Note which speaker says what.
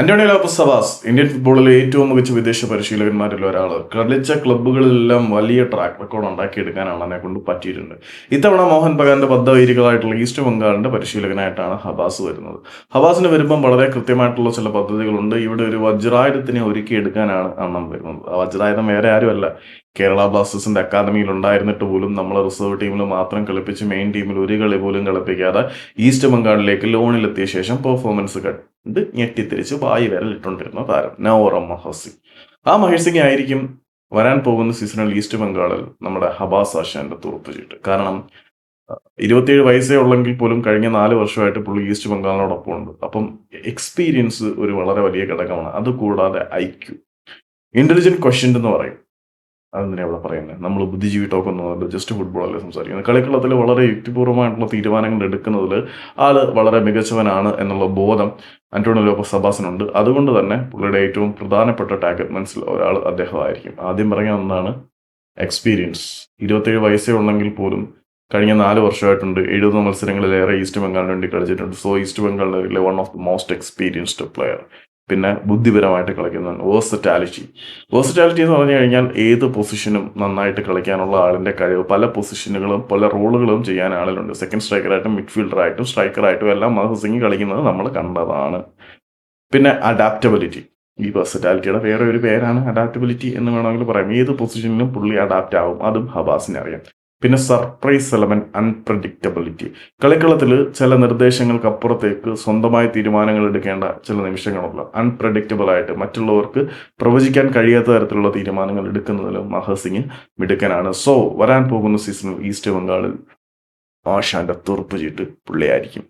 Speaker 1: Antonio Lopez സവാസ് Indian ഫുട്ബോളിലെ ഏറ്റവും മികച്ച വിദേശ പരിശീലകന്മാരിൽ ഒരാൾ. കളിച്ച ക്ലബ്ബുകളിലെല്ലാം വലിയ ട്രാക്ക് റെക്കോർഡ് ഉണ്ടാക്കിയെടുക്കാനാണ് എന്നെ കൊണ്ട് പറ്റിയിട്ടുണ്ട്. ഇത്തവണ മോഹൻ ബഗാന്റെ ബദ്ധവൈരികളായിട്ടുള്ള ഈസ്റ്റ് ബംഗാളിന്റെ പരിശീലകനായിട്ടാണ് ഹബാസ് വരുന്നത്. ഹബാസിന് വരുമ്പം വളരെ കൃത്യമായിട്ടുള്ള ചില പദ്ധതികളുണ്ട്. ഇവിടെ ഒരു വജ്രായുധത്തിനെ ഒരുക്കിയെടുക്കാനാണ് അണ്ണം വരുന്നത്. ആ വജ്രായുധം വേറെ ആരുമല്ല, കേരള ബ്ലാസ്റ്റേഴ്സിന്റെ അക്കാദമിയിൽ ഉണ്ടായിരുന്നിട്ട് പോലും നമ്മളെ റിസർവ് ടീമിൽ മാത്രം കളിപ്പിച്ച് മെയിൻ ടീമിൽ ഒരു കളി പോലും കളിപ്പിക്കാതെ ഈസ്റ്റ് ബംഗാളിലേക്ക് ലോണിലെത്തിയ ശേഷം പെർഫോമൻസ് കണ്ട് ഞെട്ടിത്തിരിച്ച് വായി വിരലിട്ടുകൊണ്ടിരുന്ന താരം നവോറ മഹസിൻ. ആ മഹേഷ് ആയിരിക്കും വരാൻ പോകുന്ന സീസണിൽ ഈസ്റ്റ് ബംഗാളിൽ നമ്മുടെ ഹബാസ് ആശാന്റെ തുറപ്പുചീട്ട്. കാരണം 27 വയസ്സേ ഉള്ളെങ്കിൽ പോലും കഴിഞ്ഞ 4 വർഷമായിട്ട് പുള്ളി ഈസ്റ്റ് ബംഗാളിനോടൊപ്പം ഉണ്ട്. അപ്പം എക്സ്പീരിയൻസ് ഒരു വളരെ വലിയ ഘടകമാണ്. അതുകൂടാതെ IQ, ഇന്റലിജന്റ് ക്വസ്റ്റ്യൻ എന്ന് പറയും. അതെന്തിനാ ഇവിടെ പറയുന്നത്? നമ്മൾ ബുദ്ധിജീവി ടോക്കൊന്നുമല്ല, ജസ്റ്റ് ഫുട്ബോളല്ലേ സംസാരിക്കുന്നത്. കളിക്കളത്തിൽ വളരെ യുക്തിപൂർവ്വമായിട്ടുള്ള തീരുമാനങ്ങൾ എടുക്കുന്നതിൽ ആള് വളരെ മികച്ചവനാണ് എന്നുള്ള ബോധം അന്റോണിയോ ലോപ്പസ് സവാസിനുണ്ട്. അതുകൊണ്ട് തന്നെ പുള്ളിയുടെ ഏറ്റവും പ്രധാനപ്പെട്ട ടാർഗറ്റ് മനസ്സിൽ ഒരാൾ അദ്ദേഹമായിരിക്കും. ആദ്യം പറഞ്ഞ ഒന്നാണ് എക്സ്പീരിയൻസ്. 27 വയസ്സേ ഉള്ളെങ്കിൽ പോലും കഴിഞ്ഞ 4 വർഷമായിട്ടുണ്ട് 70 മത്സരങ്ങളിലേറെ ഈസ്റ്റ് ബംഗാളിന് വേണ്ടി കളിച്ചിട്ടുണ്ട്. സോ ഈസ്റ്റ് ബംഗാളിലെ one of the most experienced player. പിന്നെ ബുദ്ധിപരമായിട്ട് കളിക്കുന്നതാണ് വേഴ്സറ്റാലിറ്റി എന്ന് പറഞ്ഞു കഴിഞ്ഞാൽ ഏത് പൊസിഷനും നന്നായിട്ട് കളിക്കാനുള്ള ആളിൻ്റെ കഴിവ്. പല പൊസിഷനുകളും പല റോളുകളും ചെയ്യാൻ ആളിലുണ്ട്. സെക്കൻഡ് സ്ട്രൈക്കറായിട്ടും മിഡ്ഫീൽഡറായിട്ടും സ്ട്രൈക്കറായിട്ടും എല്ലാം മഹേഷ് സിംഗ് കളിക്കുന്നത് നമ്മൾ കണ്ടതാണ്. പിന്നെ അഡാപ്റ്റബിലിറ്റി, ഈ വേഴ്സറ്റാലിറ്റിയുടെ വേറെ ഒരു പേരാണ് അഡാപ്റ്റബിലിറ്റി എന്ന് വേണമെങ്കിൽ പറയാം. ഏത് പൊസിഷനിലും പുള്ളി അഡാപ്റ്റ് ആവും, അതും ഹബാസിനെ അറിയാം. പിന്നെ സർപ്രൈസ് എലമെന്റ്, അൺപ്രഡിക്റ്റബിലിറ്റി. കളിക്കളത്തിൽ ചില നിർദ്ദേശങ്ങൾക്ക് അപ്പുറത്തേക്ക് സ്വന്തമായി തീരുമാനങ്ങൾ എടുക്കേണ്ട ചില നിമിഷങ്ങളുള്ള അൺപ്രഡിക്റ്റബിൾ ആയിട്ട് മറ്റുള്ളവർക്ക് പ്രവചിക്കാൻ കഴിയാത്ത തരത്തിലുള്ള തീരുമാനങ്ങൾ എടുക്കുന്നതിലും മഹേഷ് സിംഗ് മിടുക്കനാണ്. സോ വരാൻ പോകുന്ന സീസണിൽ ഈസ്റ്റ് ബംഗാളിൽ ആശാന്റെ തുറപ്പ് ചീട്ട് പുള്ളിയായിരിക്കും.